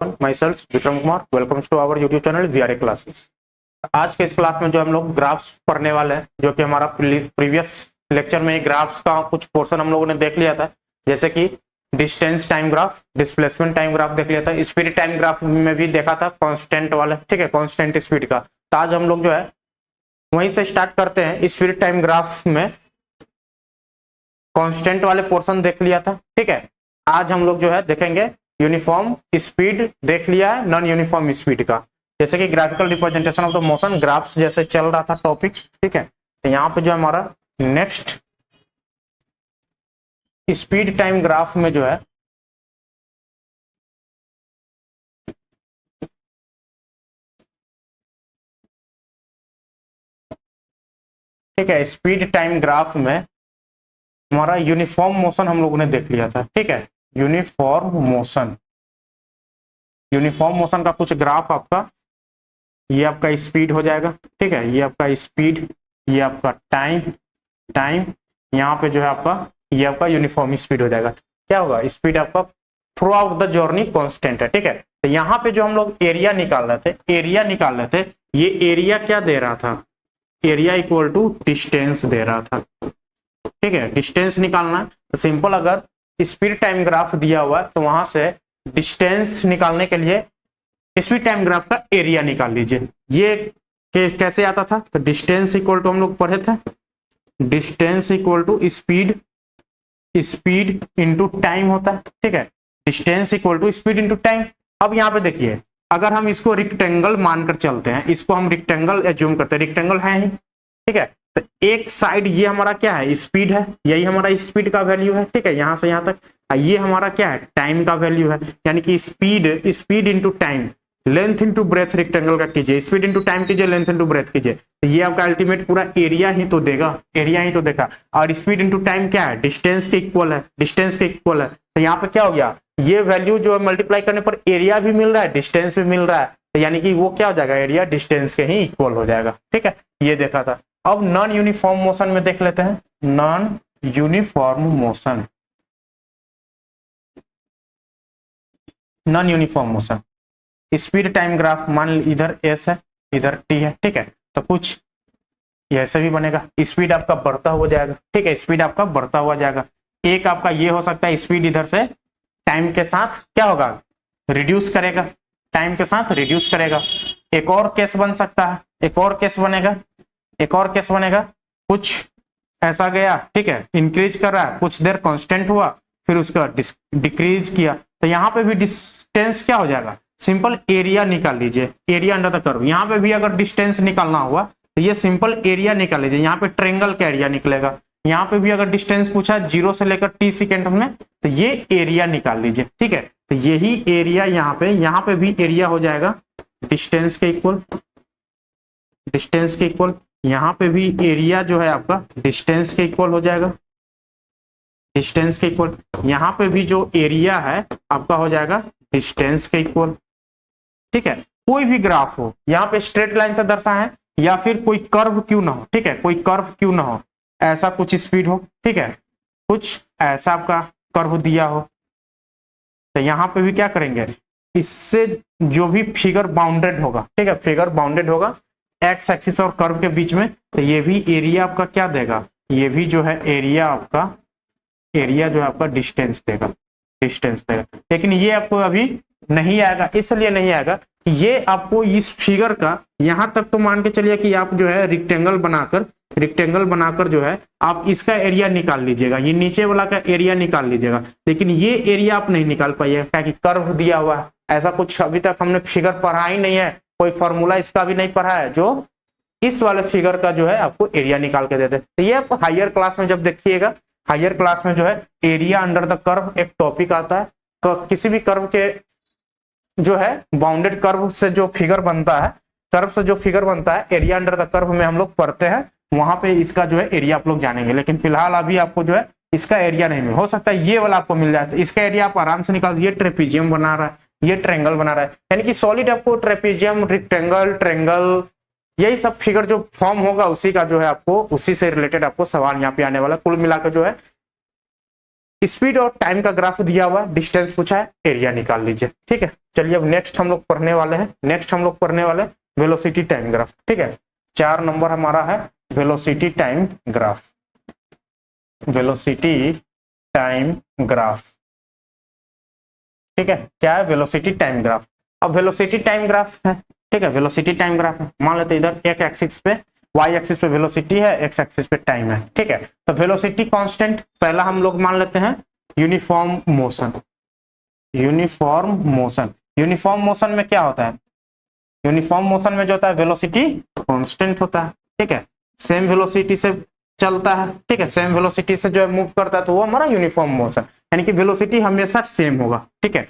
myself Vikram Kumar, welcome to our YouTube channel VRA classes. आज के इस क्लास में जो हम लोग ग्राफ्स पढ़ने वाले हैं, जो कि हमारा प्रीवियस लेक्चर में ग्राफ्स का कुछ पोर्शन हम लोगों ने देख लिया था, जैसे कि distance time graph, displacement time graph देख लिया था, स्पीड टाइम ग्राफ में भी देखा था कांस्टेंट वाला, ठीक है, कांस्टेंट स्पीड का। तो आज हम लोग जो है वहीं से स्टार्ट करते हैं। स्पीड टाइम ग्राफ में कांस्टेंट वाले पोर्शन देख लिया था, ठीक है। आज हम लोग जो है देखेंगे यूनिफॉर्म स्पीड देख लिया है, नॉन यूनिफॉर्म स्पीड का, जैसे कि graphical representation of the motion graphs जैसे चल रहा था टॉपिक, ठीक है। तो यहाँ पे जो हमारा नेक्स्ट स्पीड टाइम ग्राफ में जो है ठीक है, स्पीड टाइम ग्राफ में हमारा यूनिफॉर्म मोशन हम लोगों ने देख लिया था, ठीक है। यूनिफॉर्म मोशन, यूनिफॉर्म मोशन का कुछ ग्राफ आपका, ये आपका स्पीड हो जाएगा, ठीक है, ये आपका स्पीड, ये आपका टाइम यहाँ पे जो है आपका ये आपका यूनिफॉर्म स्पीड हो जाएगा। क्या होगा? स्पीड आपका through out the journey constant है, ठीक है। तो यहाँ पे जो हम लोग एरिया निकाल रहे थे, ये एरिया क्या दे रहा था? एरिया इक्वल टू डिस्टेंस दे रहा था, ठीक है। डिस्टेंस निकालना है तो सिंपल, अगर स्पीड टाइम ग्राफ दिया हुआ है तो वहां से डिस्टेंस निकालने के लिए स्पीड टाइम ग्राफ का एरिया निकाल लीजिए। ये कैसे आता था? तो डिस्टेंस इक्वल टू हम लोग पढ़े थे, distance equal to speed into time होता है, ठीक है। Distance equal to speed into time. अब यहाँ पे देखिए, अगर हम इसको रेक्टेंगल मानकर चलते हैं, इसको हम रेक्टेंगल एज्यूम करते हैं, रेक्टेंगल है ही, ठीक है। तो एक साइड ये हमारा क्या है? स्पीड है, यही हमारा स्पीड का वैल्यू है, ठीक है, यहाँ से यहाँ तक। ये हमारा क्या है? टाइम का वैल्यू है, यानी कि speed into time, length into breadth rectangle का कीजिए, स्पीड इंटू टाइम कीजिए, लेंथ इंटू ब्रेथ कीजिए, तो ये आपका अल्टीमेट पूरा एरिया ही तो देगा, एरिया ही तो देखा। और स्पीड इंटू टाइम क्या है? डिस्टेंस के इक्वल है, डिस्टेंस के इक्वल है। तो यहाँ पे क्या हो गया? ये वैल्यू जो मल्टीप्लाई करने पर एरिया भी मिल रहा है, डिस्टेंस भी मिल रहा है, तो यानी कि वो क्या हो जाएगा? एरिया डिस्टेंस के ही इक्वल हो जाएगा, ठीक है। ये देखा था। अब नॉन यूनिफॉर्म मोशन में देख लेते हैं। Non uniform motion, non uniform motion speed time graph, मान इधर एस है, इधर टी है, ठीक है। तो कुछ ऐसे भी बनेगा, स्पीड आपका बढ़ता हुआ जाएगा, ठीक है, स्पीड आपका बढ़ता हुआ जाएगा। एक आपका ये हो सकता है, स्पीड इधर से टाइम के साथ क्या होगा? रिड्यूस करेगा, टाइम के साथ रिड्यूस करेगा। एक और केस बन सकता है, एक और केस बनेगा, एक और केस बनेगा, कुछ ऐसा गया, ठीक है, इंक्रीज कर रहा है, कुछ देर कांस्टेंट हुआ, फिर उसका डिक्रीज किया, तो यहाँ पे भी डिस्टेंस क्या हो जाएगा? सिंपल एरिया निकाल लीजिए, एरिया अंडर द कर्व। यहाँ पे भी अगर डिस्टेंस निकालना हुआ तो ये सिंपल एरिया निकाल लीजिए, यहाँ पे ट्रेंगल का एरिया निकलेगा। यहाँ पे भी अगर डिस्टेंस पूछा 0 से लेकर t सेकेंड में, तो ये एरिया निकाल लीजिए, ठीक है। तो यही एरिया यहाँ पे भी एरिया हो जाएगा डिस्टेंस के इक्वल, डिस्टेंस के इक्वल। यहाँ पे भी एरिया जो है आपका डिस्टेंस के इक्वल हो जाएगा, डिस्टेंस के इक्वल। यहाँ पे भी जो एरिया है आपका हो जाएगा डिस्टेंस के इक्वल, ठीक है। कोई भी ग्राफ हो, यहाँ पे स्ट्रेट लाइन से दर्शाए या फिर कोई कर्व क्यों ना हो, ठीक है, कोई कर्व क्यों ना हो, ऐसा कुछ स्पीड हो, ठीक है, कुछ ऐसा आपका कर्व दिया हो, तो यहाँ पे भी क्या करेंगे? इससे जो भी फिगर बाउंडेड होगा, ठीक है, फिगर बाउंडेड होगा एक्स एक्सिस और कर्व के बीच में, तो ये भी एरिया आपका क्या देगा? ये भी जो है एरिया आपका, एरिया जो है आपका डिस्टेंस देगा, डिस्टेंस देगा। लेकिन ये आपको अभी नहीं आएगा, इसलिए नहीं आएगा कि ये आपको इस फिगर का यहां तक तो मान के चलिए कि आप जो है रेक्टेंगल बनाकर जो है आप इसका एरिया निकाल लीजिएगा, ये नीचे वाला का एरिया निकाल लीजिएगा, लेकिन ये एरिया आप नहीं निकाल पाइएगा, क्या कि कर्व दिया हुआ है। ऐसा कुछ अभी तक हमने फिगर पढ़ा ही नहीं है, कोई फॉर्मूला इसका भी नहीं पढ़ा है जो इस वाले फिगर का जो है आपको एरिया निकाल के दे दे। तो ये आप हायर क्लास में जब देखिएगा, हायर क्लास में जो है एरिया अंडर द कर्व एक टॉपिक आता है, तो किसी भी कर्व के जो है बाउंडेड कर्व से जो फिगर बनता है, कर्व से जो फिगर बनता है एरिया अंडर द कर्व में हम लोग पढ़ते हैं, वहां पे इसका जो है एरिया आप लोग जानेंगे। लेकिन फिलहाल अभी आपको जो है इसका एरिया नहीं मिल, हो सकता है ये वाला आपको मिल जाए, तो इसका एरिया आप आराम से निकाल। ये ट्रेपीजियम बना रहा है, ये ट्रेंगल बना रहा है, यानी कि सॉलिड आपको ट्रेपीजियम, रेक्टेंगल, ट्रेंगल, यही सब फिगर जो फॉर्म होगा उसी का जो है आपको, उसी से रिलेटेड आपको सवाल यहाँ पे आने वाला। कुल मिलाकर जो है स्पीड और टाइम का ग्राफ दिया हुआ है, डिस्टेंस पूछा है, एरिया निकाल लीजिए। ठीक है, चलिए अब नेक्स्ट हम लोग पढ़ने वाले हैं वेलोसिटी टाइम ग्राफ। ठीक है, 4 नंबर हमारा है velocity time graph. Velocity time graph, ठीक है, क्या है? Velocity time graph. अब वेलोसिटी टाइम ग्राफ है, ठीक है, वेलोसिटी टाइम ग्राफ है। मान लेते इधर एक एक्सिस पे, वाई एक्सिस पे वेलोसिटी है, एक्स एक्सिस पे टाइम है। ठीक है, तो वेलोसिटी कांस्टेंट पहला हम लोग मान लेते हैं uniform motion. Uniform motion, uniform motion में क्या होता है? यूनिफॉर्म मोशन में जो होता है वेलोसिटी कांस्टेंट होता है। ठीक है, सेम वेलोसिटी से चलता है, ठीक है, सेम वेलोसिटी से जो है मूव करता है, तो वो हमारा यूनिफॉर्म मोशन, यानी कि वेलोसिटी हमेशा सेम होगा। ठीक है,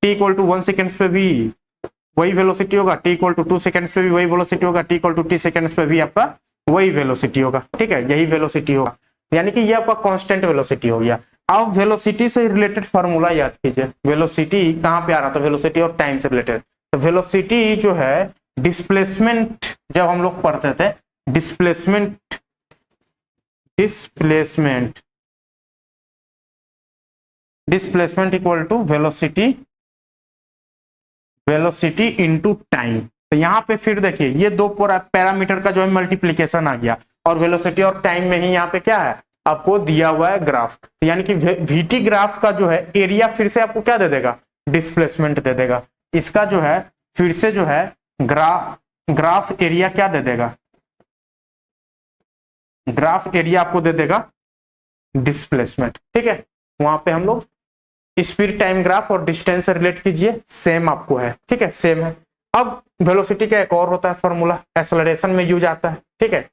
t इक्वल टू 1 सेकेंड्स पे भी वही वेलोसिटी होगा, t इक्वल टू 2 सेकेंड्स पे भी वही वेलोसिटी होगा, t equal to t seconds पे भी आपका वही वेलोसिटी होगा। ठीक है, यही वेलोसिटी होगा, यानी कि ये आपका कांस्टेंट वेलोसिटी हो गया। अब वेलोसिटी से रिलेटेड फार्मूला याद कीजिए। वेलोसिटी कहाँ पे आ रहा था? वेलोसिटी और टाइम से रिलेटेड। तो वेलोसिटी जो है डिस्प्लेसमेंट, जब हम लोग पढ़ते थे displacement equal to velocity into time. तो यहाँ पे फिर देखिए ये दो पैरामीटर का जो है मल्टीप्लीकेशन आ गया, और वेलोसिटी और टाइम में ही यहाँ पे क्या है आपको दिया हुआ है ग्राफ। तो यानी कि वीटी ग्राफ का जो है एरिया फिर से आपको क्या दे देगा? डिस्प्लेसमेंट दे देगा। इसका जो है फिर से जो है ग्राफ एरिया क्या दे देगा? ग्राफ एरिया आपको दे देगा डिस्प्लेसमेंट। ठीक है, वहां पे हम लोग स्पीड टाइम ग्राफ और डिस्टेंस से रिलेट कीजिए, सेम आपको है। ठीक है, सेम है। अब वेलोसिटी का एक और होता है फॉर्मूला, एक्सेलरेशन में यूज आता है। ठीक है,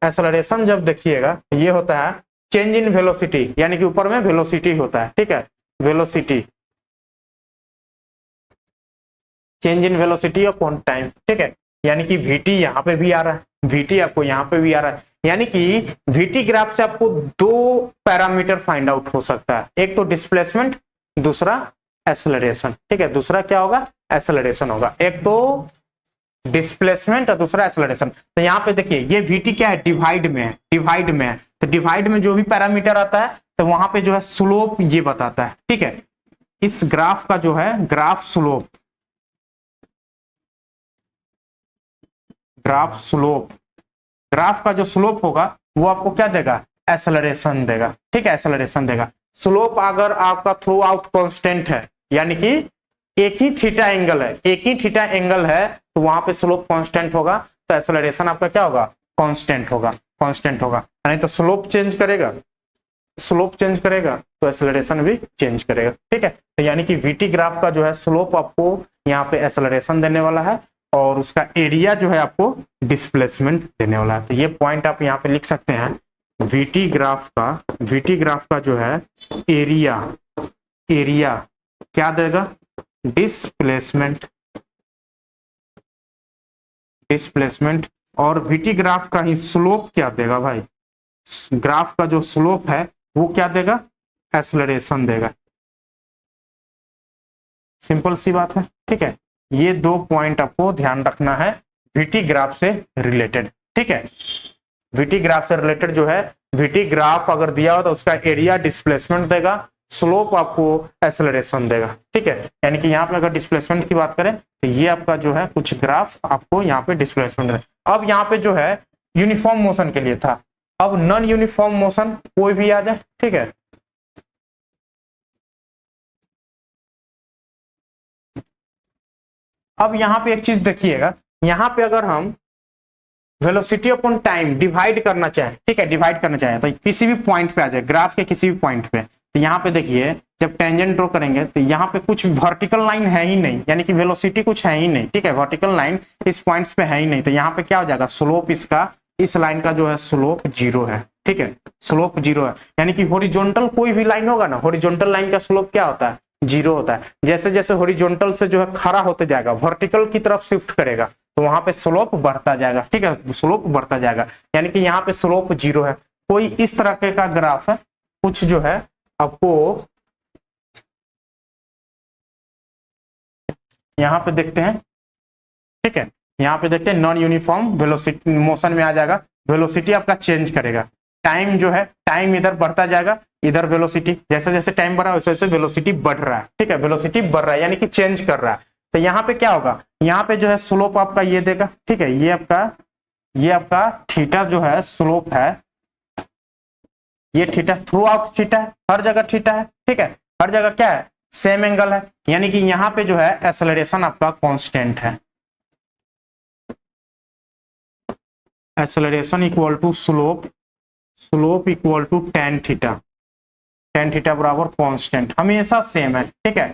एक्सेलरेशन जब देखिएगा ये होता है चेंज इन वेलोसिटी, यानी कि ऊपर में वेलोसिटी होता है। ठीक है, velocity change in velocity upon time. ठीक है, यानी कि वीटी यहाँ पे भी आ रहा है, वीटी आपको यहाँ पे भी आ रहा है, यानी कि वीटी ग्राफ से आपको दो पैरामीटर फाइंड आउट हो सकता है, एक तो डिस्प्लेसमेंट, दूसरा एक्सेलरेशन। ठीक है, दूसरा क्या होगा? एक्सेलरेशन होगा। एक तो डिस्प्लेसमेंट और दूसरा एक्सेलरेशन। तो यहाँ पे देखिए ये वीटी क्या है? डिवाइड में है, डिवाइड में है। तो डिवाइड में जो भी पैरामीटर आता है तो वहां पे जो है स्लोप ये बताता है। ठीक है, इस ग्राफ का जो है ग्राफ स्लोप ग्राफ का जो स्लोप होगा वो आपको क्या देगा? एक्सेलरेशन देगा। ठीक है, एक्सेलरेशन देगा। स्लोप अगर आपका थ्रू आउट कॉन्स्टेंट है, यानी कि एक ही थीटा एंगल है तो वहां पे स्लोप कांस्टेंट होगा, तो एक्सेलरेशन आपका क्या होगा? कांस्टेंट होगा। यानी तो स्लोप चेंज करेगा तो एक्सेलरेशन भी चेंज करेगा। ठीक है, तो यानी कि वीटी ग्राफ का जो है स्लोप आपको यहाँ पे एक्सेलरेशन देने वाला है, और उसका एरिया जो है आपको डिस्प्लेसमेंट देने वाला है। तो ये पॉइंट आप यहाँ पे लिख सकते हैं। वीटी ग्राफ का जो है एरिया क्या देगा? डिस्प्लेसमेंट। और वीटी ग्राफ का ही स्लोप क्या देगा भाई? ग्राफ का जो स्लोप है वो क्या देगा? एक्सेलरेशन देगा। सिंपल सी बात है। ठीक है, ये दो पॉइंट आपको ध्यान रखना है वीटी ग्राफ से रिलेटेड। ठीक है, वीटी ग्राफ से रिलेटेड जो है, वीटी ग्राफ अगर दिया हो तो उसका एरिया डिस्प्लेसमेंट देगा, स्लोप आपको एक्सेलरेशन देगा। ठीक है, यानी कि यहाँ पे अगर डिस्प्लेसमेंट की बात करें तो ये आपका जो है कुछ ग्राफ आपको यहाँ पे डिस्प्लेसमेंट देगा। अब यहाँ पे जो है यूनिफॉर्म मोशन के लिए था, अब नॉन यूनिफॉर्म मोशन कोई भी आ जाए। ठीक है, अब यहाँ पे एक चीज देखिएगा, यहाँ पे अगर हम वेलोसिटी अपॉन टाइम डिवाइड करना चाहें, ठीक है, डिवाइड करना चाहें तो किसी भी पॉइंट पे आ जाए, ग्राफ के किसी भी पॉइंट पे, तो यहाँ पे देखिए जब टेंजेंट ड्रॉ करेंगे तो यहाँ पे कुछ वर्टिकल लाइन है ही नहीं, यानी कि वेलोसिटी कुछ है ही नहीं। ठीक है, वर्टिकल लाइन इस पॉइंट्स पे है ही नहीं, तो यहाँ पे क्या हो जाएगा? स्लोप इसका, इस लाइन का जो है स्लोप 0 है। ठीक है, स्लोप 0 है, यानी कि हॉरिजॉन्टल कोई भी लाइन होगा ना, हॉरिजॉन्टल लाइन का स्लोप क्या होता है? 0 होता है। जैसे जैसे हॉरिजॉन्टल से जो है खड़ा होते जाएगा, वर्टिकल की तरफ शिफ्ट करेगा, तो वहां पे स्लोप बढ़ता जाएगा। ठीक है, स्लोप बढ़ता जाएगा, यानी कि यहाँ पे स्लोप 0 है। कोई इस तरह के का ग्राफ है, कुछ जो है आपको यहाँ पे देखते हैं। ठीक है, यहाँ पे देखते हैं नॉन यूनिफॉर्म वेलोसिटी मोशन में आ जाएगा, वेलोसिटी आपका चेंज करेगा। टाइम जो है, टाइम इधर बढ़ता जाएगा, इधर वेलोसिटी, जैसे जैसे टाइम बढ़ रहा है वैसे वैसे वेलोसिटी बढ़ रहा है, ठीक है, वेलोसिटी बढ़ रहा है यानी कि चेंज कर रहा है। तो यहाँ पे क्या होगा, यहाँ पे जो है स्लोप आपका ये देगा, ठीक है, ये आपका थीटा जो है स्लोप है, ये थीटा थ्रू आउट थीटा है, हर जगह थीटा है, ठीक है, हर जगह क्या है, सेम एंगल है, यानी कि यहाँ पे जो है एक्सेलरेशन आपका कांस्टेंट है, acceleration equal to slope, slope equal to tan theta, tan theta बराबर कांस्टेंट, हमेशा सेम है, ठीक है,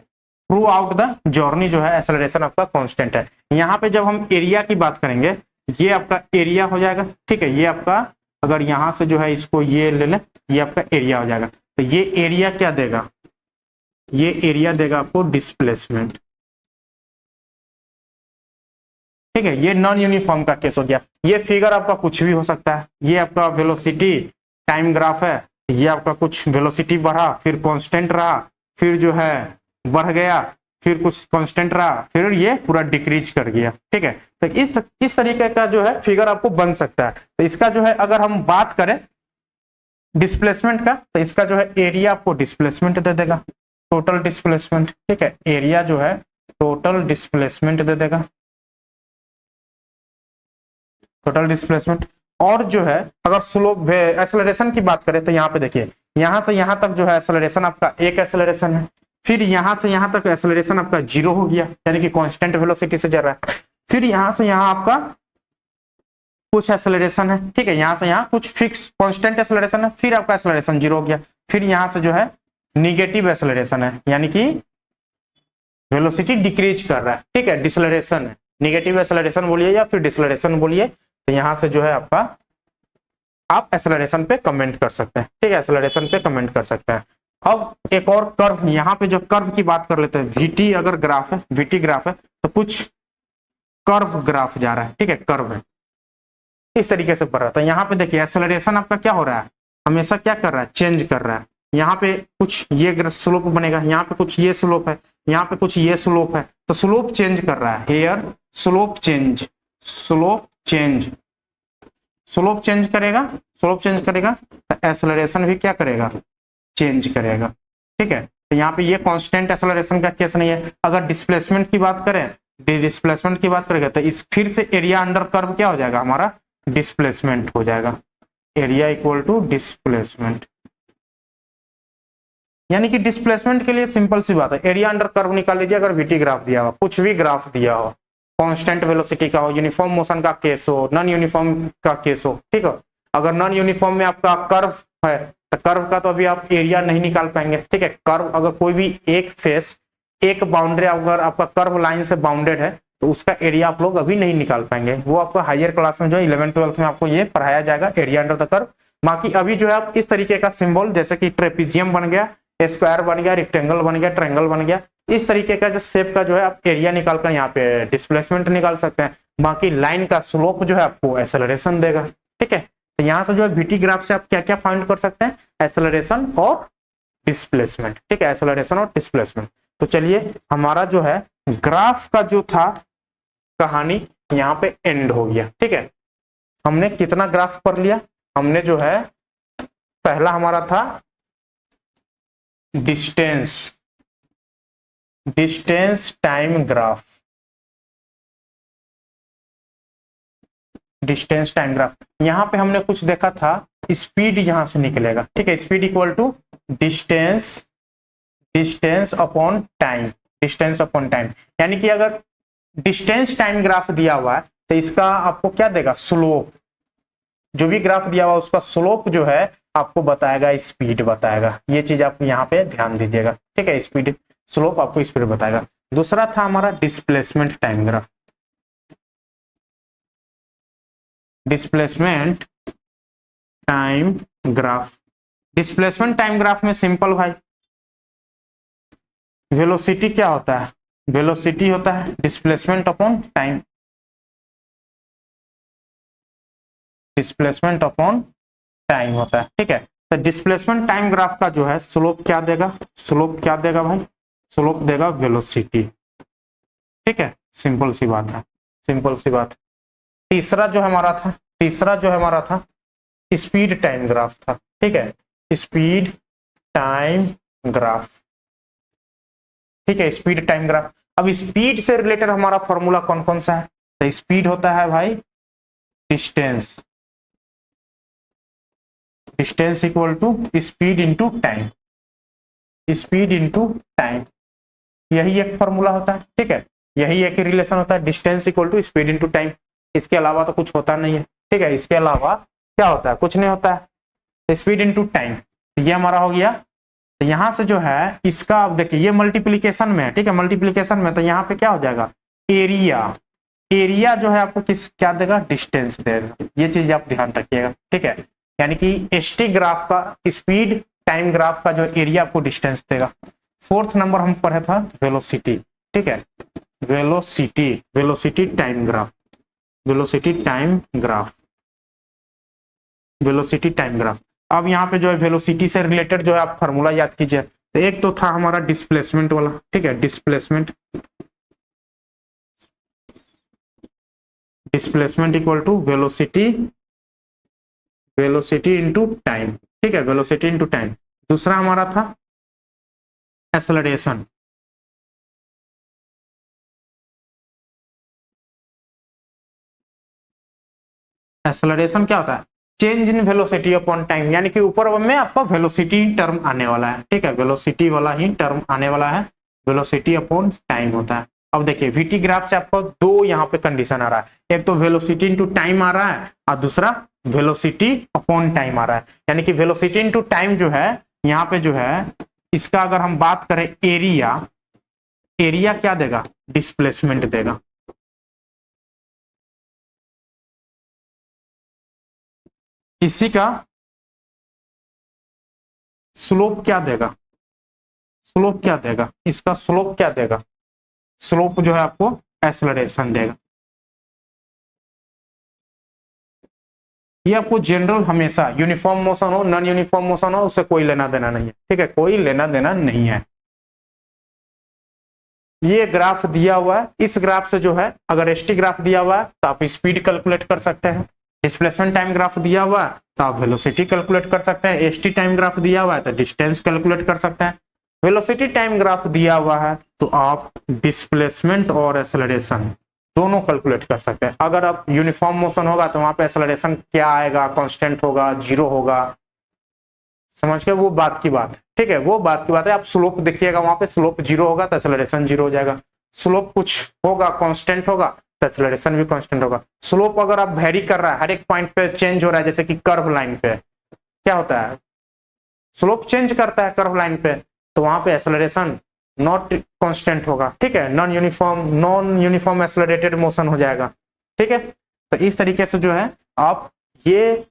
थ्रू आउट द जर्नी जो है एक्सेलरेशन आपका कांस्टेंट है। यहाँ पे जब हम एरिया की बात करेंगे, ये आपका एरिया हो जाएगा, ठीक है, ये आपका अगर यहाँ से जो है इसको ये ले ले, ये आपका एरिया हो जाएगा, तो ये एरिया क्या देगा, ये एरिया देगा आपको डिस्प्लेसमेंट, ठीक है, ये नॉन यूनिफॉर्म का केस हो गया। ये फिगर आपका कुछ भी हो सकता है, ये आपका वेलोसिटी टाइम ग्राफ है, ये आपका कुछ वेलोसिटी बढ़ा फिर कांस्टेंट रहा, फिर जो है बढ़ गया, फिर कुछ कांस्टेंट रहा, फिर ये पूरा डिक्रीज कर गया, ठीक है, तो इस तरीके का जो है फिगर आपको बन सकता है। तो इसका जो है अगर हम बात करें डिस्प्लेसमेंट का, तो इसका जो है एरिया आपको डिस्प्लेसमेंट दे देगा, टोटल डिस्प्लेसमेंट, ठीक है, एरिया जो है टोटल डिस्प्लेसमेंट दे देगा, टोटल डिस्प्लेसमेंट। और जो है अगर स्लोप एक्सेलरेशन की बात करें तो यहाँ पे देखिए, यहाँ से यहाँ तक जो है एक्सेलरेशन आपका एक एक्सेलरेशन है, फिर यहाँ से यहाँ तक एक्सेलरेशन आपका 0 हो गया यानी कि कांस्टेंट वेलोसिटी से जा रहा है, फिर यहाँ से यहाँ आपका कुछ एक्सेलरेशन है, ठीक है, यहाँ से यहाँ कुछ फिक्स कांस्टेंट एक्सेलरेशन है, फिर आपका एक्सेलरेशन 0 हो गया, फिर यहाँ से जो है निगेटिव एक्सेलरेशन है यानी कि वेलोसिटी डिक्रीज कर रहा है, ठीक है, डिसलरेशन है, निगेटिव एक्सेलरेशन बोलिए या फिर डिसलरेशन बोलिए, तो यहाँ से जो है आपका आप एक्सेलरेशन पे कमेंट कर सकते हैं, ठीक है, एक्सेलरेशन पे कमेंट कर सकते हैं। अब एक और कर्व, यहाँ पे जो कर्व की बात कर लेते हैं, वीटी अगर ग्राफ है, वीटी ग्राफ है तो कुछ कर्व ग्राफ जा रहा है, ठीक है, कर्व है, इस तरीके से बढ़ रहा था। यहाँ पे देखिए एक्सेलरेशन आपका क्या हो रहा है, हमेशा क्या कर रहा है, चेंज कर रहा है, यहाँ पे कुछ ये स्लोप बनेगा, यहाँ पे कुछ ये स्लोप है, यहाँ पे कुछ ये स्लोप है, तो स्लोप चेंज कर रहा है, here slope change, slope change, slope change करेगा, स्लोप चेंज करेगा तो एक्सेलरेशन भी क्या करेगा, चेंज करेगा, ठीक है, तो यहाँ पे ये कांस्टेंट एक्सेलरेशन का केस नहीं है। अगर डिस्प्लेसमेंट की बात करें, डिस्प्लेसमेंट की बात करेंगे तो इस फिर से एरिया अंडर कर्व क्या हो जाएगा हमारा, डिस्प्लेसमेंट हो जाएगा, एरिया इक्वल टू डिस्प्लेसमेंट, यानी कि डिस्प्लेसमेंट के लिए सिंपल सी बात है, एरिया अंडर कर्व निकाल लीजिए, अगर वीटी ग्राफ दिया हो, कुछ भी ग्राफ दिया हो, कांस्टेंट वेलोसिटी का हो, यूनिफॉर्म मोशन का केस हो, नॉन यूनिफॉर्म का केस हो, ठीक है, अगर नॉन यूनिफॉर्म में आपका कर्व है तो कर्व का तो अभी आप एरिया नहीं निकाल पाएंगे, ठीक है, कर्व अगर कोई भी एक फेस, एक बाउंड्री अगर आपका कर्व लाइन से बाउंडेड है तो उसका एरिया आप लोग अभी नहीं निकाल पाएंगे, वो आपको हायर क्लास में जो है 11th-12th में आपको ये पढ़ाया जाएगा, एरिया अंडर द कर्व। बाकी अभी जो है आप इस तरीके का सिंबल जैसे कि ट्रेपीजियम बन गया, स्क्वायर बन गया, रेक्टेंगल बन गया, ट्रायंगल बन गया, इस तरीके का जो शेप का जो है आप एरिया निकाल कर यहाँ पे डिस्प्लेसमेंट निकाल सकते हैं। बाकी लाइन का स्लोप जो है आपको एक्सेलरेशन देगा, ठीक है, तो यहाँ से जो है वीटी ग्राफ से आप क्या क्या फाइंड कर सकते हैं, एक्सेलरेशन और डिस्प्लेसमेंट, ठीक है, एक्सेलरेशन और डिस्प्लेसमेंट। तो चलिए हमारा जो है ग्राफ का जो था कहानी यहाँ पे एंड हो गया, ठीक है, हमने कितना ग्राफ पढ़ लिया, हमने जो है पहला हमारा था distance, distance time graph, distance time graph, यहां पे हमने कुछ देखा था, स्पीड यहां से निकलेगा, ठीक है, speed equal to distance, distance upon time, distance upon time, यानी कि अगर डिस्टेंस टाइम ग्राफ दिया हुआ है तो इसका आपको क्या देगा, स्लोप, जो भी ग्राफ दिया हुआ उसका स्लोप जो है आपको बताएगा, स्पीड बताएगा, ये चीज आप यहाँ पे ध्यान दीजिएगा, ठीक है, स्पीड स्लोप आपको स्पीड बताएगा। दूसरा था हमारा displacement time graph, displacement time graph, displacement time graph में सिंपल भाई वेलोसिटी क्या होता है, वेलोसिटी होता है displacement upon time, displacement upon time होता है, ठीक है, तो डिस्प्लेसमेंट टाइम ग्राफ का जो है स्लोप क्या देगा, स्लोप क्या देगा भाई, स्लोप देगा वेलोसिटी, ठीक है, सिंपल सी बात है, सिंपल सी बात। तीसरा जो हमारा था, तीसरा जो हमारा था स्पीड टाइम ग्राफ था, ठीक है, स्पीड टाइम ग्राफ, ठीक है, स्पीड टाइम ग्राफ। अब स्पीड से रिलेटेड हमारा फॉर्मूला कौन कौन सा है? तो स्पीड होता है भाई distance, distance equal to speed into time, speed into time, यही एक फॉर्मूला होता है, ठीक है, यही एक रिलेशन होता है, distance equal to speed into time. इसके अलावा तो कुछ होता नहीं है, ठीक है, इसके अलावा क्या होता है? कुछ नहीं होता है, स्पीड इंटू टाइम। ये हमारा हो गया। तो यहाँ से जो है इसका अब देखिए ये मल्टीप्लीकेशन में है, ठीक है, मल्टीप्लीकेशन में, तो यहाँ पे क्या हो जाएगा? एरिया, एरिया जो है आपको किस क्या देगा? डिस्टेंस देगा। ये चीज आप ध्यान रखिएगा, ठीक है, यानी कि एसटी ग्राफ का स्पीड टाइम ग्राफ का जो एरिया आपको डिस्टेंस देगा। फोर्थ नंबर हम पढ़े था वेलोसिटी, ठीक है, velocity, velocity time graph, velocity time graph, velocity time graph. अब यहाँ पे जो है वेलोसिटी से रिलेटेड जो है आप फॉर्मूला याद कीजिए। तो एक तो था हमारा डिस्प्लेसमेंट वाला, ठीक है, displacement, displacement equal to velocity, velocity into time, ठीक है, वेलोसिटी इंटू टाइम। दूसरा हमारा था एक्सेलरेशन, एक्सेलरेशन क्या होता है? Change in velocity upon time, यानी कि ऊपर में आपका वेलोसिटी टर्म आने वाला है, ठीक है, वेलोसिटी वाला ही टर्म आने वाला है, वेलोसिटी अपॉन टाइम होता है। अब देखिए वीटी ग्राफ से आपको दो यहाँ पे कंडीशन आ रहा है, एक तो वेलोसिटी इंटू टाइम आ रहा है और दूसरा वेलोसिटी अपॉन टाइम आ रहा है। यानी कि वेलोसिटी इंटू टाइम जो है यहाँ पे जो है इसका अगर हम बात करें एरिया, एरिया क्या देगा? डिस्प्लेसमेंट देगा। इसी का स्लोप क्या देगा? स्लोप क्या देगा? इसका स्लोप क्या देगा? स्लोप जो है आपको एक्सेलरेशन देगा। ये आपको जनरल हमेशा यूनिफॉर्म मोशन हो नॉन यूनिफॉर्म मोशन हो उससे कोई लेना देना नहीं है, ठीक है, कोई लेना देना नहीं है। ये ग्राफ दिया हुआ है, इस ग्राफ से जो है अगर एसटी ग्राफ दिया हुआ है तो आप स्पीड कैलकुलेट कर सकते हैं, डिस्प्लेसमेंट टाइम ग्राफ दिया हुआ है तो आप वेलोसिटी कैलकुलेट कर सकते हैं, एसटी टाइम ग्राफ दिया हुआ है तो डिस्टेंस कैलकुलेट कर सकते हैं, वेलोसिटी टाइम ग्राफ दिया हुआ है तो आप डिस्प्लेसमेंट और एक्सेलरेशन दोनों कैलकुलेट कर सकते हैं। अगर आप यूनिफॉर्म मोशन होगा तो वहां पे एक्सेलरेशन क्या आएगा? कांस्टेंट होगा, जीरो होगा, समझ के वो बात की बात है, ठीक है, वो बात की बात है। आप स्लोप देखिएगा, वहां पे स्लोप जीरो होगा तो एक्सेलरेशन जीरो हो जाएगा, स्लोप कुछ होगा कांस्टेंट होगा तो एक्सेलरेशन भी कांस्टेंट होगा। स्लोप अगर आप वेरी कर रहा है, हर एक पॉइंट पे चेंज हो रहा है, जैसे कि कर्व लाइन पे क्या होता है? स्लोप चेंज करता है कर्व लाइन पे, तो वहां पे एक्सेलरेशन नॉट कांस्टेंट होगा, ठीक है, नॉन यूनिफॉर्म एक्सेलरेटेड मोशन हो जाएगा, ठीक है। तो इस तरीके से जो है आप ये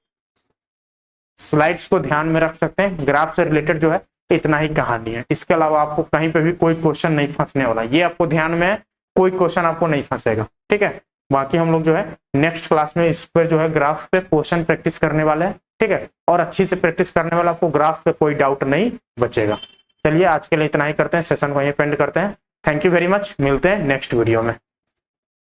स्लाइड्स को ध्यान में रख सकते हैं। ग्राफ से रिलेटेड जो है इतना ही कहानी है, इसके अलावा आपको कहीं पे भी कोई क्वेश्चन नहीं फंसने वाला, ये आपको ध्यान में, कोई क्वेश्चन आपको नहीं फंसेगा, ठीक है। बाकी हम लोग जो है नेक्स्ट क्लास में इस पर जो है ग्राफ पे क्वेश्चन प्रैक्टिस करने वाले हैं, ठीक है, और अच्छी से प्रैक्टिस करने वाला, आपको ग्राफ पे कोई डाउट नहीं बचेगा। चलिए आज के लिए इतना ही करते हैं, सेशन को यहीं पेंड करते हैं। थैंक यू वेरी मच, मिलते हैं नेक्स्ट वीडियो में।